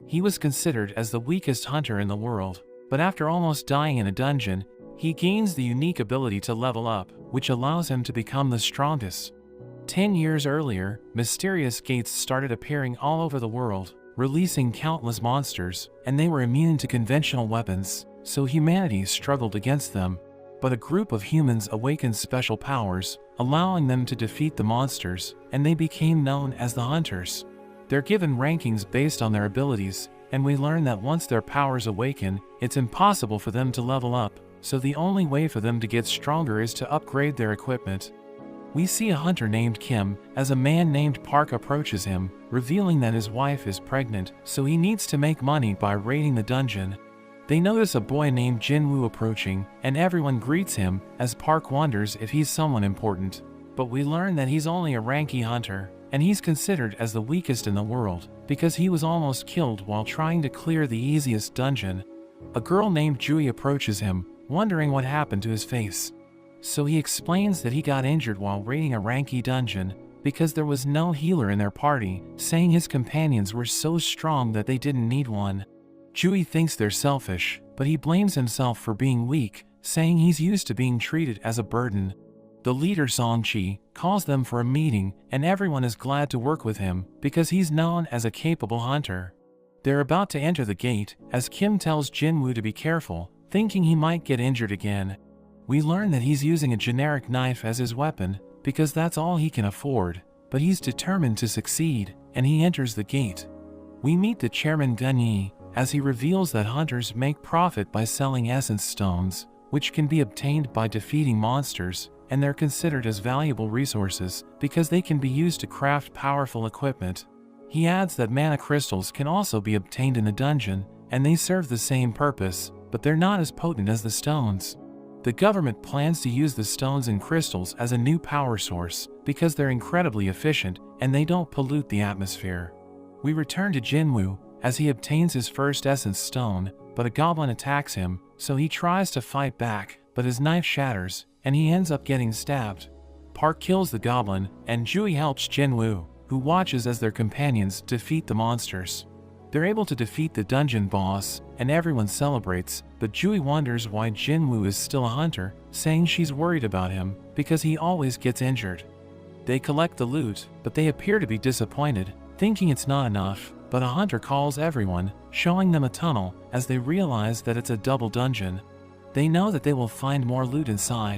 He was considered as the weakest hunter in the world, but after almost dying in a dungeon, he gains the unique ability to level up, which allows him to become the strongest. 10 years earlier, mysterious gates started appearing all over the world, releasing countless monsters, and they were immune to conventional weapons, so humanity struggled against them. But a group of humans awakened special powers, allowing them to defeat the monsters, and they became known as the Hunters. They're given rankings based on their abilities, and we learn that once their powers awaken, it's impossible for them to level up, so the only way for them to get stronger is to upgrade their equipment. We see a hunter named Kim as a man named Park approaches him, revealing that his wife is pregnant, so he needs to make money by raiding the dungeon. They notice a boy named Jinwoo approaching, and everyone greets him, as Park wonders if he's someone important. But we learn that he's only a ranky hunter, and he's considered as the weakest in the world, because he was almost killed while trying to clear the easiest dungeon. A girl named Jui approaches him, wondering what happened to his face. So he explains that he got injured while raiding a ranky dungeon, because there was no healer in their party, saying his companions were so strong that they didn't need one. Jui thinks they're selfish, but he blames himself for being weak, saying he's used to being treated as a burden. The leader Songchi calls them for a meeting, and everyone is glad to work with him because he's known as a capable hunter. They're about to enter the gate as Kim tells Jinwoo to be careful, thinking he might get injured again. We learn that he's using a generic knife as his weapon because that's all he can afford, but he's determined to succeed, and he enters the gate. We meet the chairman Gunyi, as he reveals that hunters make profit by selling essence stones, which can be obtained by defeating monsters, and they're considered as valuable resources because they can be used to craft powerful equipment. He adds that mana crystals can also be obtained in the dungeon, and they serve the same purpose, but they're not as potent as the stones. The government plans to use the stones and crystals as a new power source because they're incredibly efficient and they don't pollute the atmosphere. We return to Jinwoo as he obtains his first essence stone, but a goblin attacks him, so he tries to fight back, but his knife shatters, and he ends up getting stabbed. Park kills the goblin, and Jui helps Jinwoo, who watches as their companions defeat the monsters. They're able to defeat the dungeon boss, and everyone celebrates, but Jui wonders why Jinwoo is still a hunter, saying she's worried about him because he always gets injured. They collect the loot, but they appear to be disappointed, thinking it's not enough. But a hunter calls everyone, showing them a tunnel as they realize that it's a double dungeon. They know that they will find more loot inside.